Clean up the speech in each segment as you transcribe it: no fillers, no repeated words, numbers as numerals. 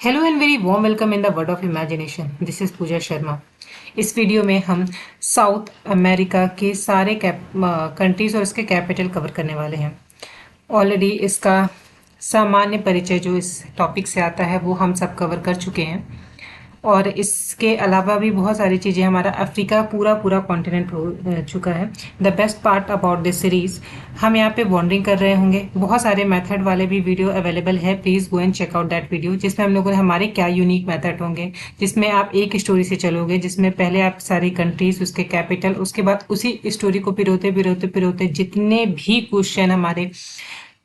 Hello and very warm welcome in the world of imagination. This is Pooja Sharma. इस video में हम south America के सारे कंट्रीज और इसके कैपिटल कवर करने वाले हैं। ऑलरेडी इसका सामान्य परिचय जो इस टॉपिक से आता है वो हम सब कवर कर चुके हैं, और इसके अलावा भी बहुत सारी चीज़ें। हमारा अफ्रीका पूरा पूरा कॉन्टिनेंट हो चुका है। The best part about this series, हम यहाँ पे वॉन्डरिंग कर रहे होंगे। बहुत सारे मेथड वाले भी वीडियो अवेलेबल है, please go and check out that video, जिसमें हम लोगों ने हमारे क्या यूनिक मेथड होंगे, जिसमें आप एक स्टोरी से चलोगे, जिसमें पहले आप सारी कंट्रीज, उसके कैपिटल, उसके बाद उसी स्टोरी को पिरोते पिरोते पिरोते जितने भी क्वेश्चन हमारे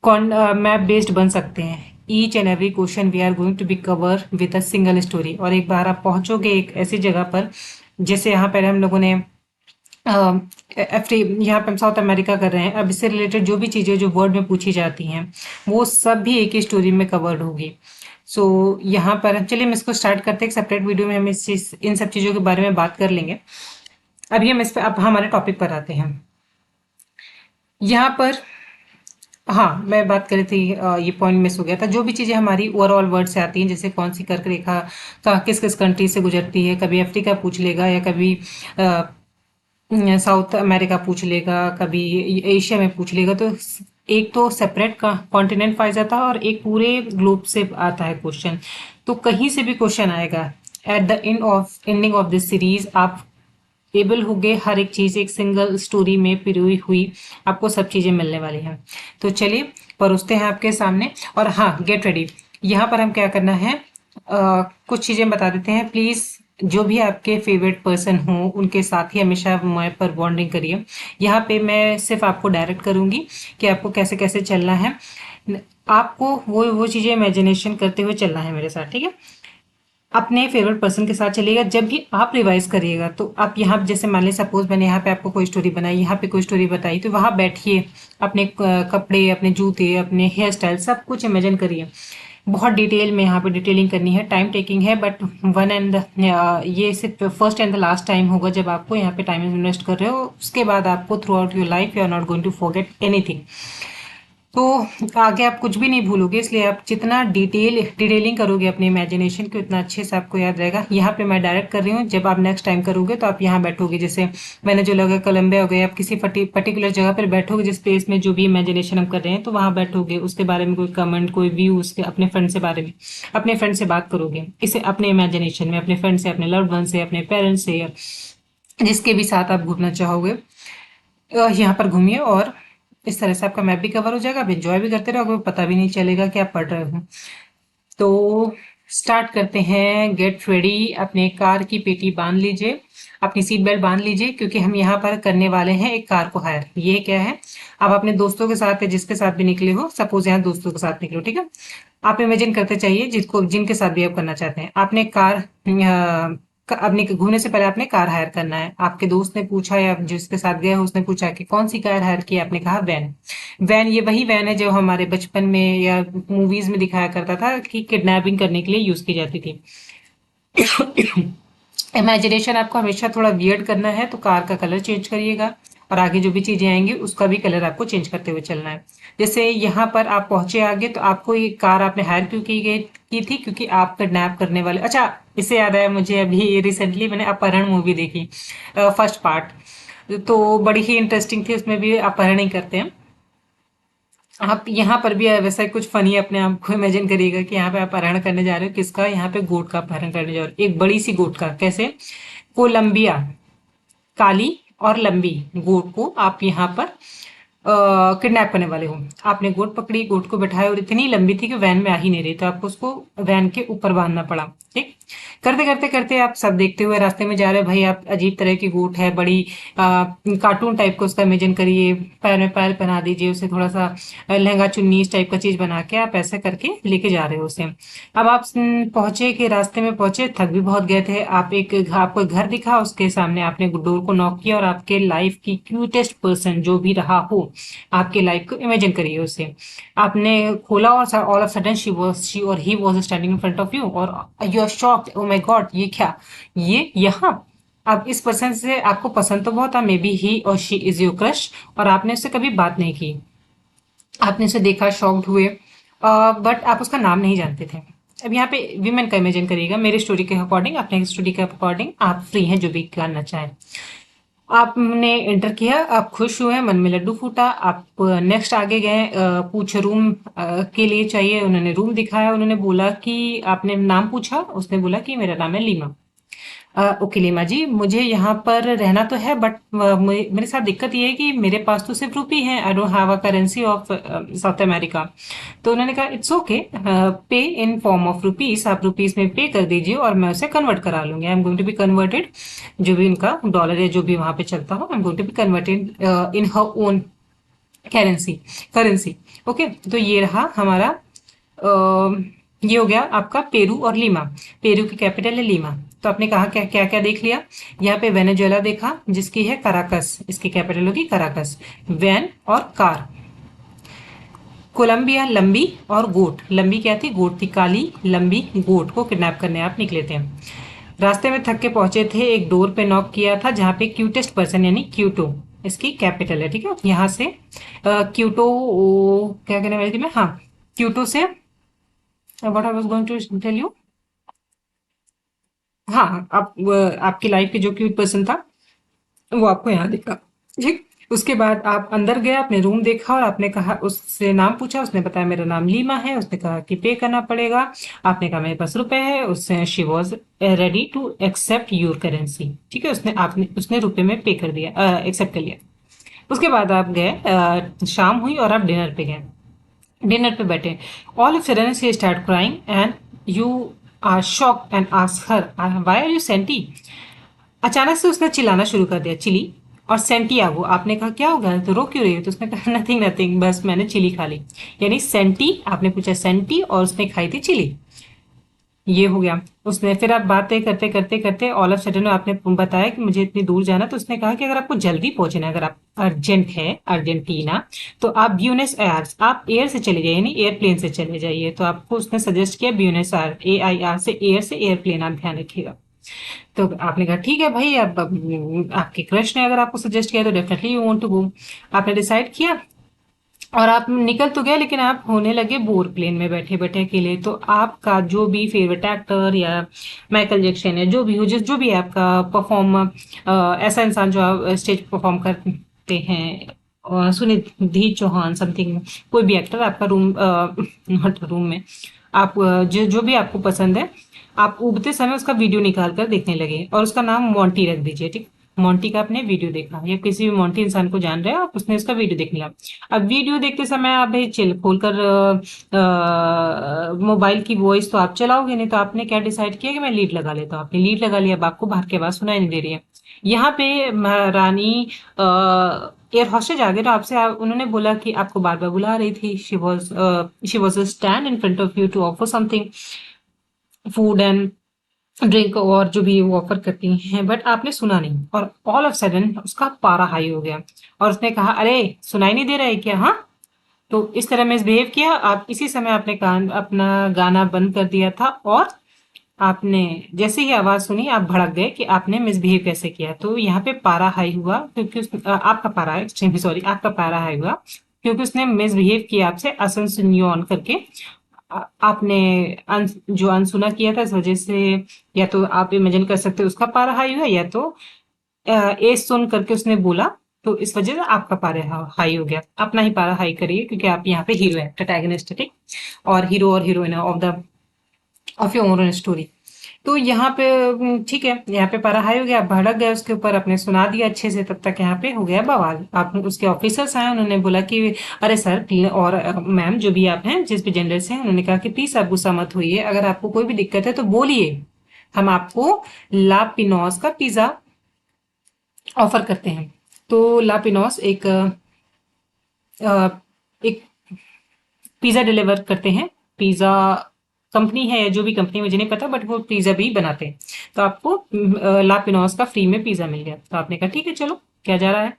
मैप बेस्ड बन सकते हैं, each and every question we are going to be cover with a single story. और एक बार आप पहुंचोगे एक ऐसी जगह पर, जैसे यहाँ पर हम लोगों ने यहाँ पे हम साउथ अमेरिका कर रहे हैं, अब इससे रिलेटेड जो भी चीज़ें जो वर्ड में पूछी जाती हैं वो सब भी एक ही स्टोरी में कवर्ड होगी। सो यहाँ पर चलिए हम इसको स्टार्ट करते हैं। एक सेपरेट वीडियो में हम इन सब चीज़ों के बारे में बात कर लेंगे। अभी हम इस पे अब हमारे टॉपिक पर आते हैं। यहाँ पर हाँ, मैं बात कर रही थी, ये पॉइंट मिस हो गया था। जो भी चीज़ें हमारी ओवरऑल वर्ड से आती हैं, जैसे कौन सी कर्क रेखा का किस किस कंट्री से गुजरती है, कभी अफ्रीका पूछ लेगा या कभी साउथ अमेरिका पूछ लेगा, कभी एशिया में पूछ लेगा। तो एक तो सेपरेट कॉन्टिनेंट वाइज आता है और एक पूरे ग्लोब से आता है क्वेश्चन। तो कहीं से भी क्वेश्चन आएगा, at the ending of this series आप एबल हो गए हर एक चीज़ एक सिंगल स्टोरी में पिरोई हुई आपको सब चीज़ें मिलने वाली हैं। तो चलिए परोसते हैं आपके सामने। और हाँ, गेट रेडी। यहाँ पर हम क्या करना है, कुछ चीज़ें बता देते हैं। प्लीज़ जो भी आपके फेवरेट पर्सन हो उनके साथ ही हमेशा मैप पर बॉन्डिंग करिए। यहाँ पे मैं सिर्फ आपको डायरेक्ट करूँगी कि आपको कैसे कैसे चलना है। आपको वो चीज़ें इमेजिनेशन करते हुए चलना है मेरे साथ, ठीक है। अपने फेवरेट पर्सन के साथ चलिएगा। जब भी आप रिवाइज करिएगा तो आप यहाँ, जैसे मान लीजिए सपोज मैंने यहाँ पे आपको कोई स्टोरी बनाई, यहाँ पे कोई स्टोरी बताई, तो वहाँ बैठिए, अपने कपड़े, अपने जूते, अपने हेयर स्टाइल सब कुछ इमेजिन करिए। बहुत डिटेल में यहाँ पे डिटेलिंग करनी है, टाइम टेकिंग है, बट वन एंड ये सिर्फ first and the last time होगा जब आपको यहाँ पे टाइम इन्वेस्ट कर रहे हो। उसके बाद आपको throughout your life you are not going to forget anything. तो आगे आप कुछ भी नहीं भूलोगे, इसलिए आप जितना डिटेलिंग करोगे अपने इमेजिनेशन को, उतना अच्छे से आपको याद रहेगा। यहाँ पे मैं डायरेक्ट कर रही हूँ। जब आप नेक्स्ट टाइम करोगे तो आप यहाँ बैठोगे, जैसे मैंने जो लगा कोलंबिया हो गया, आप किसी पर्टिकुलर जगह पर बैठोगे जिस प्लेस में जो भी इमेजिनेशन हम कर रहे हैं, तो वहाँ बैठोगे, उसके बारे में कोई कमेंट, कोई व्यू, उसके अपने फ्रेंड से बारे में अपने फ्रेंड से बात करोगे, इसे अपने इमेजिनेशन में अपने फ्रेंड से, अपने लव्ड वन से, अपने पेरेंट्स से, या जिसके भी साथ आप घूमना चाहोगे यहाँ पर घूमिए। और इस तरह से आपका मैप भी कवर हो जाएगा, आप एंजॉय भी करते रहोगे, पता भी नहीं चलेगा कि आप पढ़ रहे हो। तो स्टार्ट करते हैं। Get ready. अपने कार की पेटी बांध लीजिए, अपनी सीट बेल्ट बांध लीजिए, क्योंकि हम यहाँ पर करने वाले हैं एक कार को हायर। ये क्या है, आप अपने दोस्तों के साथ या जिसके साथ भी निकले हो, सपोज यहाँ दोस्तों के साथ निकले हो, ठीक है। आप इमेजिन करते चाहिए जिसको जिनके साथ भी आप करना चाहते हैं। आपने कार अपने घूमने से पहले आपने कार हायर करना है। आपके दोस्त ने पूछा या जिसके साथ गए हो उसने पूछा कि कौन सी कार हायर की, आपने कहा वैन। वैन, ये वही वैन है जो हमारे बचपन में या मूवीज में दिखाया करता था कि किडनैपिंग करने के लिए यूज की जाती थी। इमेजिनेशन आपको हमेशा थोड़ा वियर्ड करना है, तो कार का कलर चेंज करिएगा, और आगे जो भी चीजें आएंगी उसका भी कलर आपको चेंज करते हुए चलना है। जैसे यहाँ पर आप पहुंचे आगे, तो आपको ये कार आपने हायर क्यों की थी, क्योंकि आप किडनैप करने वाले। अच्छा, इससे याद आया मुझे, अभी रिसेंटली मैंने अपहरण मूवी देखी, फर्स्ट पार्ट, तो बड़ी ही इंटरेस्टिंग थी। उसमें भी अपहरण ही करते हैं। आप यहाँ पर भी वैसा ही कुछ फनी अपने आप को इमेजिन करिएगा कि यहाँ पे आप अपहरण करने जा रहे हो। किसका, यहाँ पे गोट का अपहरण करने जा रहे हो, एक बड़ी सी गोट का। कैसे, कोलंबिया, काली और लंबी गोट को आप यहाँ पर किडनैप करने वाले हो। आपने गोट पकड़ी, गोट को बैठाया, और इतनी लंबी थी कि वैन में आ ही नहीं रही, तो आपको उसको वैन के ऊपर बांधना पड़ा। ठीक, करते करते करते आप सब देखते हुए रास्ते में जा रहे हो। भाई, आप अजीब तरह की गोट है, बड़ी कार्टून टाइप को उसका इमेजिन करिए, पैर में पैर पहना दीजिए उसे, थोड़ा सा लहंगा चुन्नी इस टाइप का चीज बना के आप ऐसे करके लेके जा रहे हो उसे। अब आप पहुंचे कि रास्ते में पहुंचे, थक भी बहुत गए थे। आप आपको एक घर दिखा, उसके सामने आपने डोर को नॉक किया, और आपके लाइफ की क्यूटेस्ट पर्सन जो भी रहा हो आपके लाइफ को इमेजिन करिए उसे। आपने खोला और all of sudden she or he was standing in front of you, और you are shocked, oh my god, ये क्या, ये यहाँ। अब इस पर्सन से आपको पसंद तो बहुत था, मे बी ही और शी इज योर क्रश, और आपने उससे कभी बात नहीं की। आपने उसे देखा, शॉक्ड हुए, बट आप उसका नाम नहीं जानते थे। अब यहाँ पे वीमेन का इमेजिन करिएगा मेरी स्टोरी के अकॉर्डिंग, अपने स्टोरी के अकॉर्डिंग आप फ्री हैं जो भी करना चाहें। आपने एंटर किया, आप खुश हुए, मन में लड्डू फूटा, आप नेक्स्ट आगे गए, पूछ रूम के लिए चाहिए, उन्होंने रूम दिखाया, उन्होंने बोला कि आपने नाम पूछा, उसने बोला कि मेरा नाम है लीमा। ओके लीमा जी, मुझे यहाँ पर रहना तो है बट मेरे साथ दिक्कत ये है कि मेरे पास तो सिर्फ रुपी है, I don't have a currency of south America. तो उन्होंने कहा इट्स ओके, पे इन फॉर्म ऑफ रुपीस, आप रुपीस में पे कर दीजिए और मैं उसे कन्वर्ट करा लूंगी। I am going to be converted, जो भी उनका डॉलर या जो भी वहां पे चलता हो, I am going to be converted in her own currency currency. Okay, तो ये रहा हमारा ये हो गया आपका पेरू और लीमा। पेरू की कैपिटल है लीमा। तो आपने कहा क्या क्या क्या देख लिया, यहाँ पे वेनेजुएला देखा जिसकी है कराकस, इसकी कैपिटल होगी कराकस। वैन और कार। कोलंबिया लंबी और गोट, लंबी क्या थी, गोट थी, काली लंबी गोट को किडनैप करने आप निकले थे। रास्ते में थक के पहुंचे थे, एक डोर पे नॉक किया था जहां पे क्यूटेस्ट पर्सन यानी क्यूटो इसकी कैपिटल है, ठीक है। यहाँ से क्यूटो क्या कहने वाली थी मैं, हाँ, क्यूटो से what I was going to tell you, हाँ, आप आपकी लाइफ के जो क्यूट पर्सन था वो आपको यहाँ दिखा, ठीक। उसके बाद आप अंदर गए, आपने रूम देखा और आपने कहा, उससे नाम पूछा, उसने बताया मेरा नाम लीमा है, उसने कहा कि पे करना पड़ेगा। आपने कहा मेरे पास रुपए है, उससे she was ready to accept your currency, ठीक है। उसने रुपए में पे कर दिया, एक्सेप्ट कर लिया। उसके बाद आप गए, शाम हुई और आप डिनर पे गए, डिनर पे बैठे। All of sudden she start crying and you are shocked and ask her why are you senti. अचानक से उसने चिल्लाना शुरू कर दिया, चिली और सेंटियागो। आपने कहा क्या हो गया, तो रो क्यों रही हो, तो उसने कहा नथिंग नथिंग, बस मैंने चिली खा ली। यानी सेंटी, आपने पूछा सेंटी और उसने खाई थी चिली, ये हो गया। उसने फिर आप बातें करते करते करते ऑल ऑफ सडन आपने बताया कि मुझे इतनी दूर जाना, तो उसने कहा कि अगर आपको जल्दी पहुंचना है, अगर आप अर्जेंट है अर्जेंटीना, तो आप ब्यूनस एयर्स, आप एयर से चले जाइए, यानी एयरप्लेन से चले जाइए। तो आपको उसने सजेस्ट किया ब्यूनस आयर, AIR से, एयर से एयरप्लेन, आप ध्यान रखिएगा। तो आपने कहा ठीक है भाई, अब आपके क्रश ने अगर आपको सजेस्ट किया तो definitely you want to go. आपने डिसाइड किया और आप निकल तो गए, लेकिन आप होने लगे बोर, प्लेन में बैठे बैठे अकेले। तो आपका जो भी फेवरेट एक्टर या माइकल जैक्सन या जो भी हो, जो भी है आपका परफॉर्म, ऐसा इंसान जो आप स्टेज परफॉर्म करते हैं, सुनिधि चौहान समथिंग, कोई भी एक्टर आपका रूम, नॉट रूम में, आप जो जो भी आपको पसंद है, आप उगते समय उसका वीडियो निकाल कर देखने लगे और उसका नाम मोंटी रख दीजिए, ठीक। मोंटी का आपने वीडियो देखा, या किसी भी मोंटी इंसान को जान रहे हो आप, उसने उसका वीडियो देख लिया। अब वीडियो देखते समय आप भाई चिल खोलकर मोबाइल की वॉइस तो आप चलाओगे नहीं, तो आपने क्या डिसाइड किया कि मैं लीड लगा लेता हूँ। आपने लीड लगा लिया, अब आपको बाहर की आवाज सुनाई नहीं दे रही है। यहाँ पे महारानी एयर हॉस्टेज आ गए, तो आपसे उन्होंने बोला कि आपको बार बार बुला रही थी, she was stand in front of you to offer something, food and drink और जो भी वो ऑफर करती हैं, बट आपने सुना नहीं और ऑल ऑफ सडन उसका पारा हाई हो गया और उसने कहा अरे सुनाई नहीं दे रहा है क्या, हाँ। तो इस तरह मिसबिहेव किया। आप इसी समय आपने कान अपना गाना बंद कर दिया था और आपने जैसे ही आवाज सुनी आप भड़क गए कि आपने मिसबिहेव कैसे किया। तो यहाँ पे पारा हाई हुआ क्योंकि आपका पारा, एक्सट्रीमली सॉरी, आपका पारा हाई हुआ क्योंकि उसने मिसबिहेव किया आपसे, असंसुनियन करके। आपने जो अनसुना किया था, इस वजह से या तो आप इमेजिन कर सकते हो उसका पारा हाई हुआ, या तो ए सुन करके उसने बोला, तो इस वजह से आपका पारा हाई हो गया। अपना ही पारा हाई करिए क्योंकि आप यहाँ पे हीरो है, प्रोटैगनिस्ट, ठीक, और heroine of your own story. तो यहाँ पे ठीक है, यहाँ पे पारा हाई हो गया, आप भड़क गए उसके ऊपर, आपने सुना दिया अच्छे से, तब तक यहाँ पे हो गया बवाल। आप उसके ऑफिसर्स आए, उन्होंने बोला कि अरे सर और मैम जो भी आप हैं, जिस भी जेंडर से हैं, उन्होंने कहा कि प्लीज आप गुस्सा मत होइए, अगर आपको कोई भी दिक्कत है तो बोलिए, हम आपको ला पिनोस का पिज्जा ऑफर करते हैं। तो ला पिनोस अ, एक पिज्जा डिलीवर करते हैं, पिज्जा कंपनी है या जो भी कंपनी, मुझे नहीं पता, बट वो पिज्जा भी बनाते हैं। तो आपको ला पिनोस का फ्री में पिज्जा मिल गया। तो आपने कहा ठीक है चलो, क्या जा रहा है।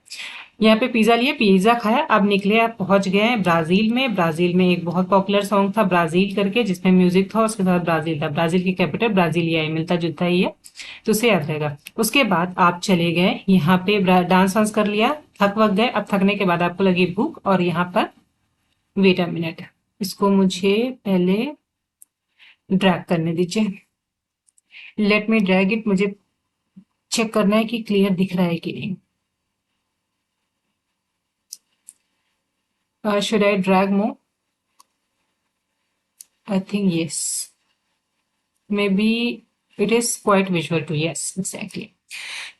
यहाँ पे पिज्जा लिए, पिज्जा खाया, अब निकले, आप पहुंच गए हैं ब्राजील में। ब्राजील में एक बहुत पॉपुलर सॉन्ग था ब्राजील करके, जिसमें म्यूजिक था, उसके साथ ब्राजील था। ब्राजील की कैपिटल ब्राजीलिया है, मिलता जुलता ही है, तो उसे याद रहेगा। उसके बाद आप चले गए यहाँ पे, डांस वांस कर लिया, थक वक गए। अब थकने के बाद आपको लगी भूख, और यहाँ पर वेट अ मिनट, इसको मुझे पहले ड्रैग करने दीजिए। लेट मी ड्रैग इट, मुझे चेक करना है कि क्लियर दिख रहा है कि नहीं। Should I drag more? I think yes, maybe it is quite visual too, yes exactly.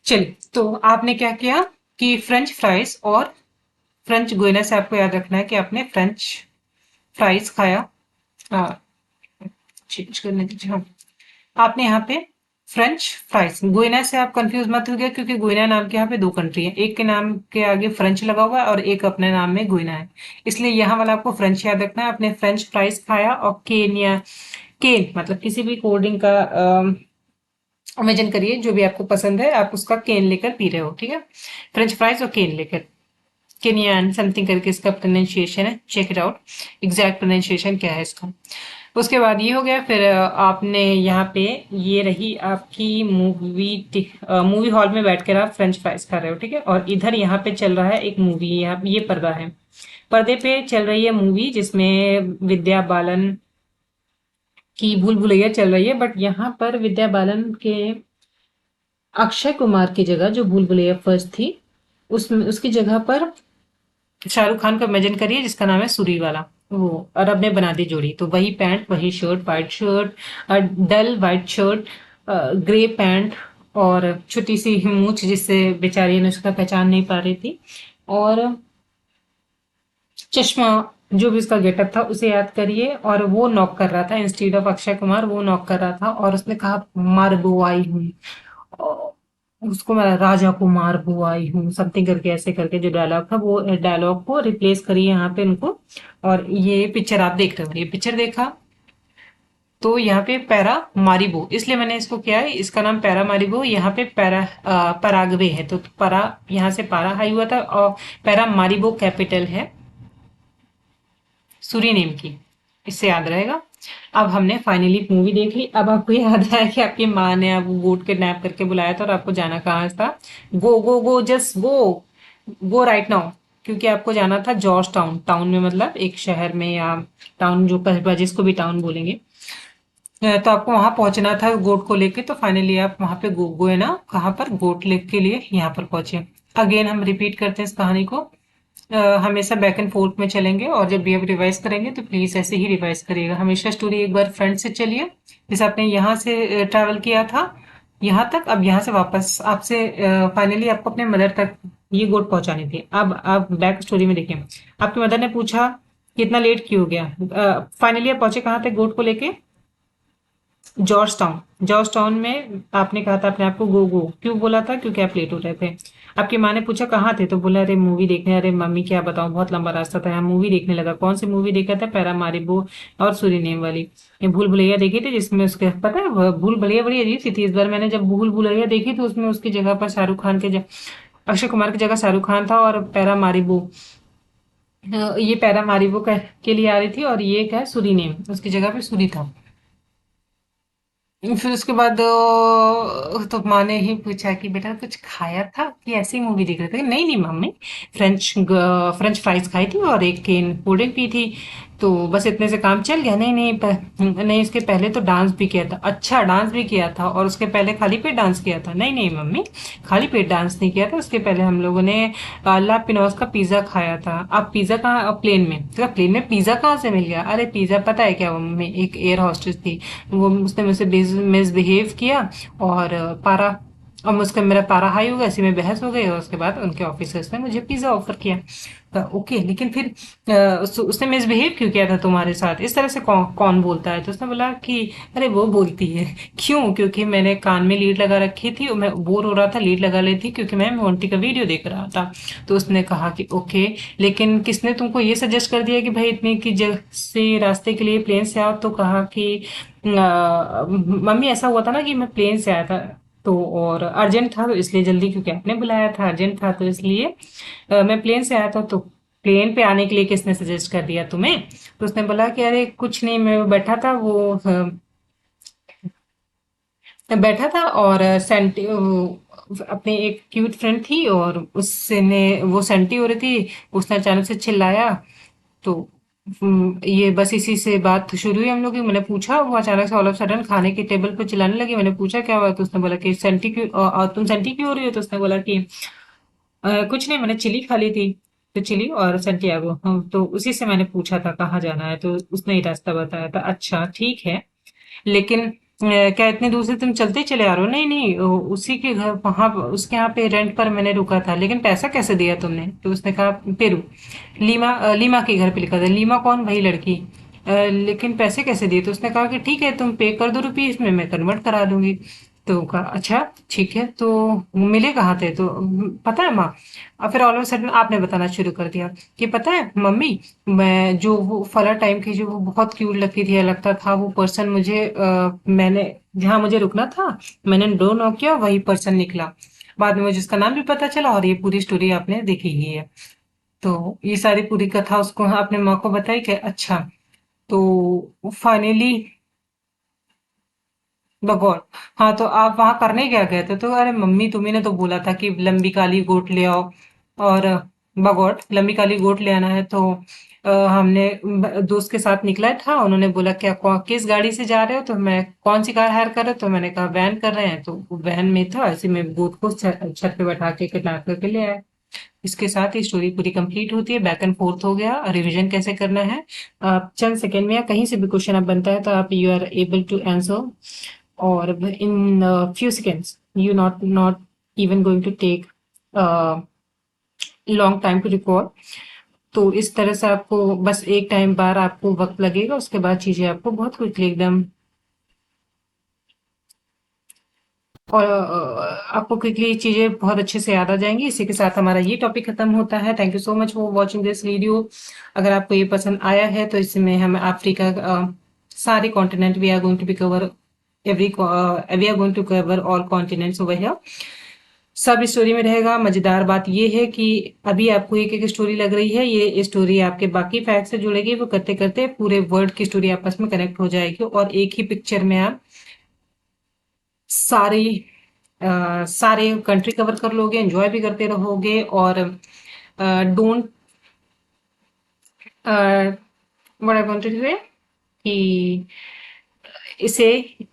चलिए, तो आपने क्या किया कि फ्रेंच फ्राइज और फ्रेंच गोइना से आपको याद रखना है कि आपने फ्रेंच फ्राइज खाया। चेंज करने दीजिए, हाँ। आपने यहाँ पे फ्रेंच फ्राइज, गुइना से आप कंफ्यूज मत हो गया, क्योंकि गुइना नाम के यहाँ पे दो कंट्री है, एक के नाम के आगे फ्रेंच लगा हुआ है और एक अपने नाम में गुइना है, इसलिए यहाँ वाला आपको फ्रेंच याद रखना है। आपने फ्रेंच फ्राइज खाया और केन या केन मतलब किसी भी कोल्ड ड्रिंक का इमेजिन करिए, जो भी आपको पसंद है आप उसका केन लेकर पी रहे हो, ठीक है। फ्रेंच फ्राइज और केन लेकर, केनियन समथिंग करके इसका प्रोनाउंसिएशन है, check it out exact pronunciation क्या है इसका। उसके बाद ये हो गया, फिर आपने यहाँ पे, ये रही आपकी मूवी हॉल में बैठकर आप फ्रेंच फ्राइज खा रहे हो, ठीक है। और इधर यहाँ पे चल रहा है एक मूवी, यहाँ ये पर्दा है, पर्दे पे चल रही है मूवी जिसमें विद्या बालन की भूल भुलैया चल रही है, बट यहाँ पर विद्या बालन के अक्षय कुमार की जगह जो भूल भुलैया फर्स्ट थी, उसकी जगह पर शाहरुख खान का इमेजिन करिए जिसका नाम है सुरीवाला, वो अरब ने बना दी जोड़ी। तो वही पैंट, वही शर्ट, वाइट शर्ट, डल वाइट शर्ट, ग्रे पैंट और छोटी सी मूछ जिससे बेचारी ने उसका पहचान नहीं पा रही थी, और चश्मा, जो भी उसका गेटअप था उसे याद करिए। और वो नॉक कर रहा था इंस्टीड ऑफ अक्षय कुमार, वो नॉक कर रहा था और उसने कहा मार बुआई हूँ, और उसको मैं राजा कुमार बुआई हूँ समथिंग करके, ऐसे करके जो डायलॉग था वो डायलॉग को रिप्लेस करिए यहाँ पे उनको। और ये पिक्चर आप देख रहे हो, ये पिक्चर देखा तो यहाँ पे पैरा मारिबो, इसलिए मैंने इसको किया है, इसका नाम पैरा मारिबो, यहाँ पे पराग्वे है, तो परा यहाँ से पारा हाई हुआ था, और पैरा मारिबो कैपिटल है सुरीनेम की, इससे याद रहेगा। अब हमने फाइनली मूवी देख ली, अब आपको याद आया कि आपकी माँ ने आपको गोट किडनैप करके बुलाया था और आपको जाना कहाँ था। Go go go, just go, go right now, क्योंकि आपको जाना था जॉर्ज टाउन, टाउन में मतलब एक शहर में, या टाउन जो कस्बा जिसको भी टाउन बोलेंगे। तो आपको वहां पहुंचना था गोट को लेके, तो फाइनली आप वहां पे गो है ना, कहाँ पर, गोट लेक के लिए यहाँ पर पहुंचे। अगेन हम रिपीट करते हैं इस कहानी को, हमेशा बैक एंड फोर्थ में चलेंगे, और जब भी आप रिवाइज करेंगे तो प्लीज ऐसे ही रिवाइज करिएगा। हमेशा स्टोरी एक बार फ्रंट से चलिए, जैसे आपने यहाँ से ट्रैवल किया था यहाँ तक, अब यहाँ से वापस आपसे फाइनली आपको अपने मदर तक ये गोट पहुंचानी थी। अब आप बैक स्टोरी में देखिए, आपकी मदर ने पूछा कि इतना लेट क्यों हो गया, फाइनली आप पहुंचे कहाँ थे गोट को लेके, जॉर्ज टाउन। जॉर्ज टाउन में आपने कहा था अपने आप को गो गो, क्यों बोला था, क्योंकि आप लेट हो रहे थे। आपकी माँ ने पूछा कहाँ थे, तो बोला अरे मूवी देखने, अरे मम्मी क्या बताऊं बहुत लंबा रास्ता था, यहाँ मूवी देखने लगा। कौन सी मूवी देखा था, पैरा मारिबो और सूरीनेम वाली, ये भूल भुलैया देखी थी, जिसमें उसके पता है भूल भुलैया बड़ी अजीब सी थी। इस बार मैंने जब भूल भुलैया देखी तो उसमें उसकी जगह पर शाहरुख खान के अक्षय कुमार की जगह शाहरुख खान था, और पैरा मारिबो, ये पैरा मारिबो के लिए आ रही थी, और ये क्या है सूरीनेम, उसकी जगह पे सूरी था। फिर उसके बाद तो माँ ने ही पूछा कि बेटा कुछ खाया था कि ऐसे ही मूवी देख रहे थे, नहीं नहीं मम्मी, फ्रेंच फ्राइज खाई थी और एक केन कोल्ड ड्रिंक पी थी, तो बस इतने से काम चल गया। नहीं नहीं नहीं, इसके पहले तो डांस भी किया था। अच्छा, डांस भी किया था, और उसके पहले खाली पेट डांस किया था? नहीं नहीं मम्मी, खाली पेट डांस नहीं किया था, उसके पहले हम लोगों ने ला पिनोज का पिज्जा खाया था। अब पिज्जा कहाँ, प्लेन में, तो प्लेन में पिज्जा कहाँ से मिल गया? अरे पिज्जा पता है क्या, मम्मी एक एयर हॉस्टेस थी, वो उसने मुझसे मिसबिहेव किया, और पारा, और मुझका मेरा पारा हाई हो गया, इसी में बहस हो गई, और उसके बाद उनके ऑफिसर्स ने मुझे पिज्जा ऑफर किया। तो ओके, लेकिन फिर उसने मिसबिहेव क्यों किया था तुम्हारे साथ, इस तरह से कौन बोलता है? तो उसने बोला कि अरे वो बोलती है। क्यों? क्योंकि मैंने कान में लीड लगा रखी थी और मैं बोर हो रहा था, लीड लगा ली थी, क्योंकि मैं मोंटी का वीडियो देख रहा था। तो उसने कहा कि ओके, लेकिन किसने तुमको ये सजेस्ट कर दिया कि भाई इतने की जगह से रास्ते के लिए प्लेन से आओ? तो कहा कि मम्मी ऐसा हुआ था ना कि मैं प्लेन से आया था, तो और अर्जेंट था तो इसलिए जल्दी, क्योंकि आपने बुलाया था, अर्जेंट था तो इसलिए मैं प्लेन से आया था। तो प्लेन पे आने के लिए किसने सजेस्ट कर दिया तुम्हें? तो उसने बोला कि अरे कुछ नहीं, मैं बैठा था, वो बैठा था और सेंटी अपने एक क्यूट फ्रेंड थी, और उसने वो सेंटी हो रही थी, उसने अचानक से चिल्लाया, तो ये बस इसी से बात शुरू हुई हम लोग की। मैंने पूछा, वो अचानक से ऑल ऑफ सडन खाने के टेबल पे चिल्लाने लगी। मैंने पूछा क्या हुआ, तो उसने बोला कि सेंटी क्यों तुम सेंटी क्यों हो रही हो? तो उसने बोला कि कुछ नहीं, मैंने चिली खा ली थी। तो चिली और सेंटियागो, तो उसी से मैंने पूछा था कहाँ जाना है, तो उसने ही रास्ता बताया था। अच्छा ठीक है, लेकिन क्या इतनी दूर से तुम चलते ही चले आ रहे हो? नहीं नहीं, उसी के घर वहां उसके यहाँ पे रेंट पर मैंने रुका था। लेकिन पैसा कैसे दिया तुमने? तो उसने कहा पेरू, लीमा, लीमा के घर पे लिखा था। लीमा कौन? वही लड़की। लेकिन पैसे कैसे दिए? तो उसने कहा कि ठीक है, तुम पे कर दो रुपीज में, मैं कन्वर्ट करा दूंगी। तो कहा अच्छा ठीक है। तो मिले कहाँ थे? तो पता है माँ। और फिर ऑल ऑफ सडन आपने बताना शुरू कर दिया कि पता है मम्मी, मैं जो वो फला टाइम की जो वो बहुत क्यूट लगती थी, लगता था वो पर्सन मुझे मैंने जहाँ मुझे रुकना था, मैंने डोर नॉक किया, वही पर्सन निकला। बाद में मुझे उसका नाम भी पता चला, और ये पूरी स्टोरी आपने देखी ही है। तो ये सारी पूरी कथा उसको आपने माँ को बताई कि अच्छा। तो फाइनली भगौर, हाँ तो आप वहां करने क्या गए थे? तो अरे मम्मी, तुम्ही ने तो बोला था कि लंबी काली गोट ले आओ, और बगौट लंबी काली गोट ले आना है। तो हमने दोस्त के सात निकला था, उन्होंने बोला क्या किस गाड़ी से जा रहे हो? तो मैं कौन सी कार हायर कर रहे हो? तो मैंने कहा वैन कर रहे हैं। तो वो वैन में था, ऐसे में गोट को छत पे बैठा के किडनैप करके ले आए। इसके साथ ही स्टोरी पूरी कंप्लीट होती है। बैक एंड फोर्थ हो गया, रिवीजन कैसे करना है। आप चंद सेकंड में या कहीं से भी क्वेश्चन आप बनता है तो आप you are able to answer, or in a few seconds. You not even going to take a long time to recall. तो इस तरह से आपको बस एक टाइम बार आपको वक्त लगेगा, उसके बाद चीजें आपको बहुत क्विकली एकदम, और आपको क्विकली चीजें बहुत अच्छे से याद आ जाएंगी। इसी के साथ हमारा ये टॉपिक खत्म होता है। Thank you so much for watching this video. अगर आपको ये पसंद आया है तो इसमें हम अफ्रीका सारे continent we are going to be cover, every we are going to cover all continents over here. सब स्टोरी में रहेगा। मजेदार बात ये है कि अभी आपको एक एक स्टोरी लग रही है, ये स्टोरी आपके बाकी फैक्ट से जुड़ेगी। वो करते करते पूरे वर्ल्ड की स्टोरी आपस में कनेक्ट हो जाएगी, और एक ही पिक्चर में आप सारी सारे कंट्री कवर कर लोगे, एंजॉय भी करते रहोगे। और don't what I wanted to say कि इसे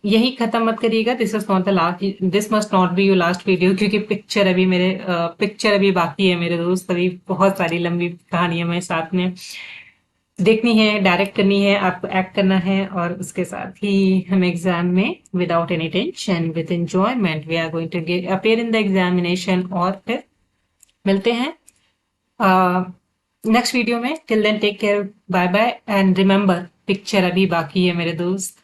यही खत्म मत करिएगा। This is not the last, this must not be your last video, क्योंकि पिक्चर अभी बाकी है मेरे दोस्त। अभी बहुत सारी लंबी कहानियां मैं साथ में देखनी है, डायरेक्ट करनी है, आपको एक्ट करना है, और उसके साथ ही हम एग्जाम में without any tension with enjoyment we are going to appear in the examination. और फिर मिलते हैं नेक्स्ट वीडियो में। Till then take care, bye bye, and remember picture अभी बाकी है मेरे दोस्त।